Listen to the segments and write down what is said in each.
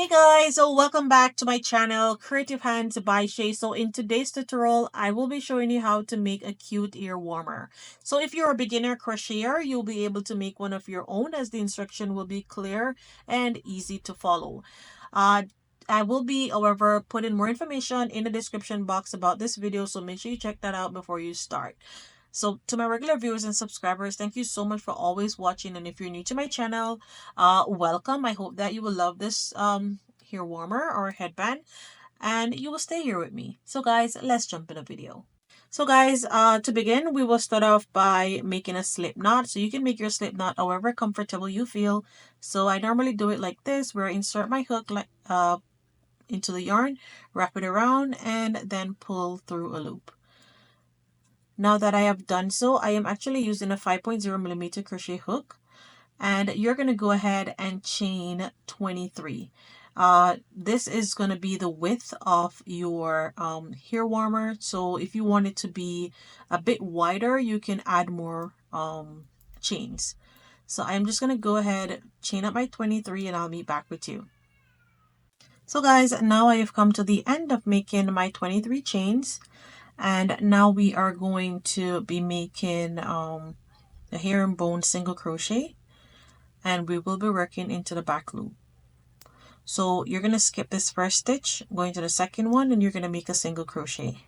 Hey guys, so welcome back to my channel, Creative Hands by Shay. So in today's tutorial, I will be showing you how to make a cute ear warmer. So if you're a beginner crocheter, you'll be able to make one of your own as the instruction will be clear and easy to follow. I will be, however, putting more information in the description box about this video, so make sure you check that out before you start. So to my regular viewers and subscribers, thank you so much for always watching. And if you're new to my channel, welcome. I hope that you will love this hair warmer or headband and you will stay here with me. So guys, let's jump in the video. So guys, to begin, we will start off by making a slip knot. So you can make your slip knot however comfortable you feel. So I normally do it like this, where I insert my hook like into the yarn, wrap it around, and then pull through a loop. Now that I have done so, I am actually using a 5.0mm crochet hook, and you're going to go ahead and chain 23. This is going to be the width of your hair warmer. So if you want it to be a bit wider, you can add more chains. So I'm just going to go ahead, chain up my 23, and I'll meet back with you. So guys, now I have come to the end of making my 23 chains. And now we are going to be making the herringbone single crochet, and we will be working into the back loop. So you're going to skip this first stitch, going to the second one, and you're going to make a single crochet.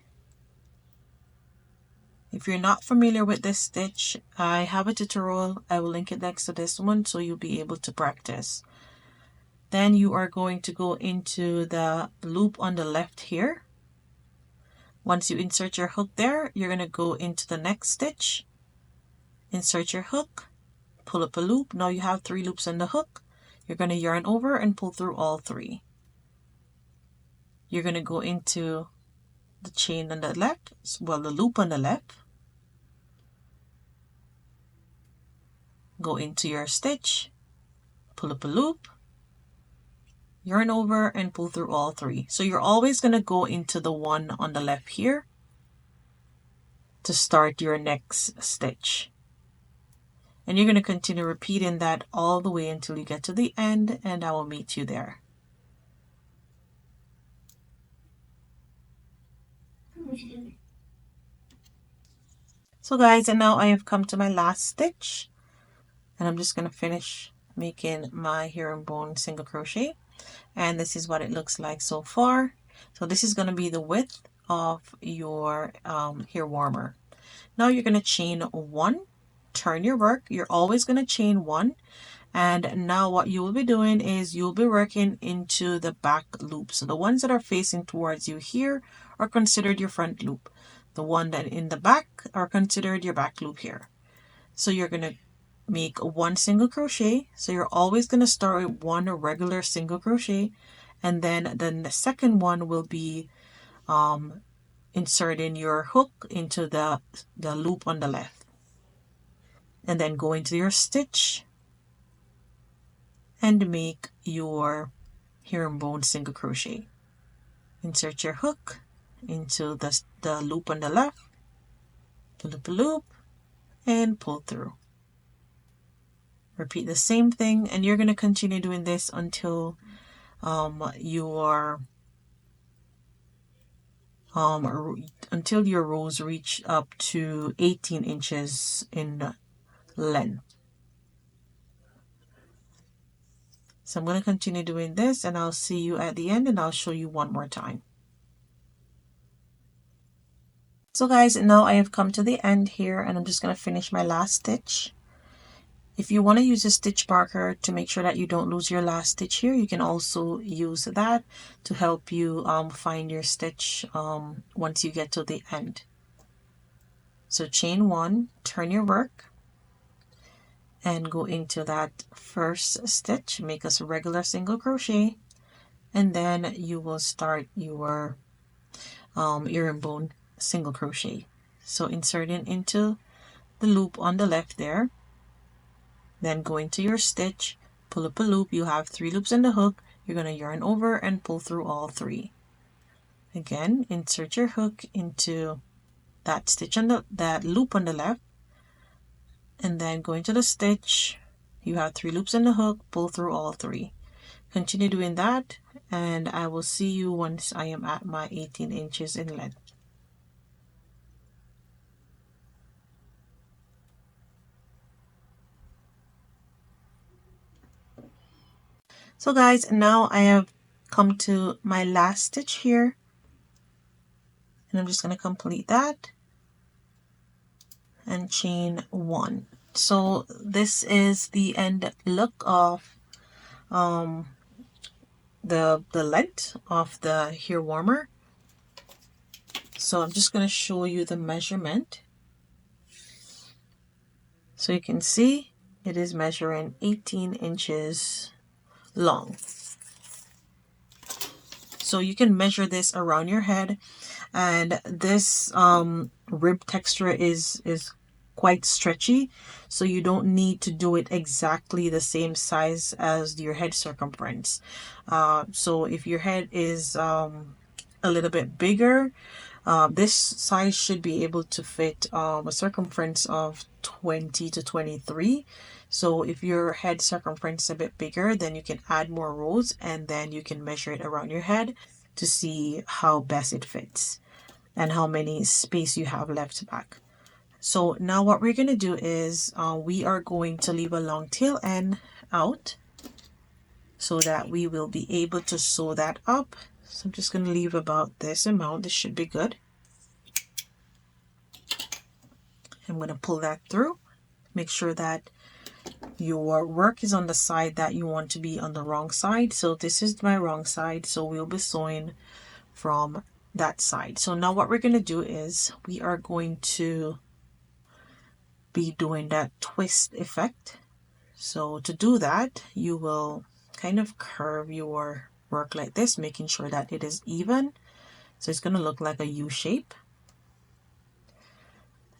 If you're not familiar with this stitch, I have a tutorial. I will link it next to this one so you'll be able to practice. Then you are going to go into the loop on the left here. Once you insert your hook there, you're going to go into the next stitch, insert your hook, pull up a loop. Now you have 3 loops on the hook. You're going to yarn over and pull through all 3. You're going to go into the chain on the left, well, the loop on the left. Go into your stitch, pull up a loop, yarn over and pull through all 3. So you're always going to go into the one on the left here to start your next stitch. And you're going to continue repeating that all the way until you get to the end, and I will meet you there. So guys, and now I have come to my last stitch, and I'm just going to finish making my herringbone single crochet. And this is what it looks like so far. So this is going to be the width of your hair warmer. Now you're going to chain 1, turn your work. You're always going to chain 1. And now what you will be doing is you'll be working into the back loop. So the ones that are facing towards you here are considered your front loop. The one that in the back are considered your back loop here. So you're going to make 1 single crochet. So you're always going to start with 1 regular single crochet, and then the second one will be inserting your hook into the loop on the left, and then go into your stitch and make your herringbone single crochet. Insert your hook into the loop on the left, pull up a loop, and pull through. Repeat the same thing, and you're going to continue doing this until your rows reach up to 18 inches in length. So I'm going to continue doing this, and I'll see you at the end, and I'll show you one more time. So guys, now I have come to the end here, and I'm just going to finish my last stitch. If you want to use a stitch marker to make sure that you don't lose your last stitch here, you can also use that to help you find your stitch once you get to the end. So chain 1, turn your work, and go into that first stitch, make us a regular single crochet, and then you will start your herringbone single crochet. So inserting into the loop on the left there, then go into your stitch, pull up a loop. You have 3 loops in the hook. You're going to yarn over and pull through all 3. Again, insert your hook into that stitch on that loop on the left, and then go into the stitch. You have 3 loops in the hook, pull through all 3. continue doing that, and I will see you once I am at my 18 inches in length. So guys, now I have come to my last stitch here, and I'm just going to complete that and chain 1. So this is the end look of the length of the hair warmer. So I'm just going to show you the measurement. So you can see it is measuring 18 inches long. So you can measure this around your head, and this rib texture is quite stretchy, so you don't need to do it exactly the same size as your head circumference. So if your head is a little bit bigger, this size should be able to fit a circumference of 20 to 23. So if your head circumference is a bit bigger, then you can add more rows, and then you can measure it around your head to see how best it fits and how many space you have left back. So now what we're going to do is we are going to leave a long tail end out so that we will be able to sew that up. So I'm just going to leave about this amount. This should be good. I'm going to pull that through. Make sure that your work is on the side that you want to be on the wrong side. So this is my wrong side, so we'll be sewing from that side. So now what we're going to do is we are going to be doing that twist effect. So to do that, you will kind of curve your work like this, making sure that it is even. So it's going to look like a U shape.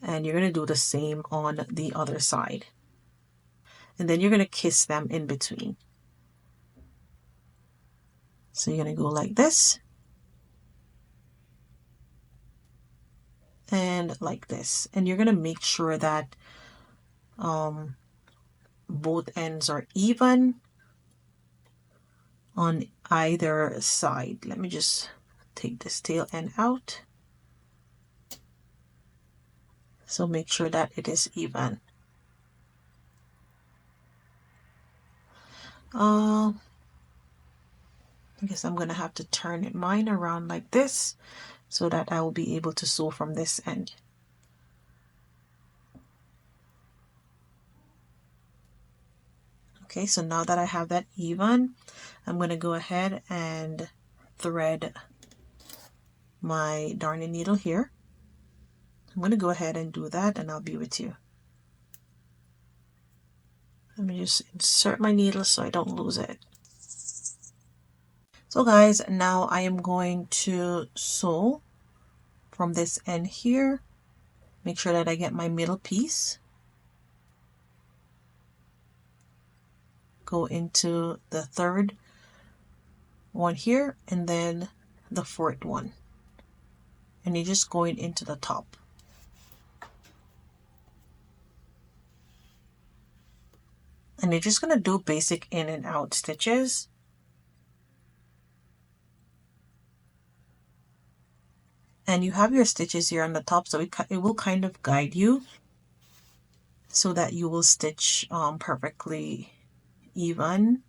And you're going to do the same on the other side. And then you're going to kiss them in between. So you're going to go like this. And like this. And you're going to make sure that both ends are even on either side. Let me just take this tail end out. So make sure that it is even. I guess I'm going to have to turn mine around like this so that I will be able to sew from this end. Okay, so now that I have that even, I'm going to go ahead and thread my darning needle here. I'm going to go ahead and do that, and I'll be with you. Let me just insert my needle so I don't lose it. So guys, now I am going to sew from this end here. Make sure that I get my middle piece. Go into the third one here, and then the fourth one. And you're just going into the top. And you're just going to do basic in and out stitches. And you have your stitches here on the top, so it will kind of guide you so that you will stitch perfectly even.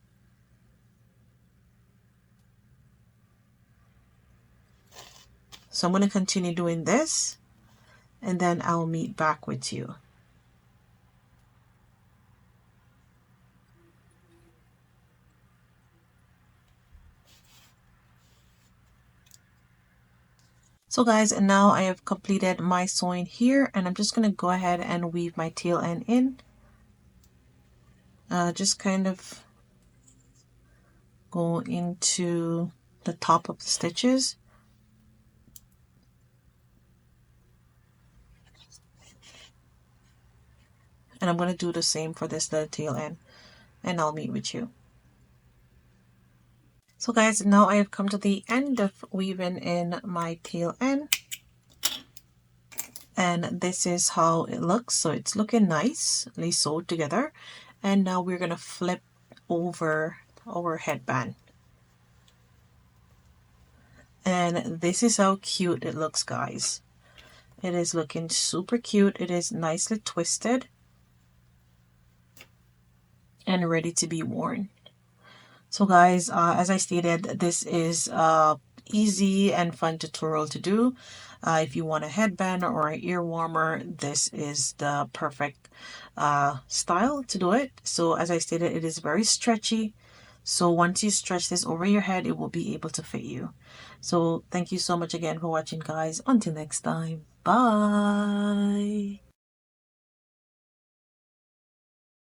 So I'm going to continue doing this, and then I'll meet back with you. So guys, now I have completed my sewing here, and I'm just going to go ahead and weave my tail end in. Just kind of go into the top of the stitches. And I'm going to do the same for this little tail end, and I'll meet with you. So guys, now I have come to the end of weaving in my tail end. And this is how it looks. So it's looking nicely sewed together. And now we're going to flip over our headband. And this is how cute it looks, guys. It is looking super cute. It is nicely twisted and ready to be worn. So guys, as I stated, this is easy and fun tutorial to do. If you want a headband or an ear warmer, this is the perfect style to do it. So as I stated, it is very stretchy. So once you stretch this over your head, it will be able to fit you. So thank you so much again for watching, guys. Until next time, bye.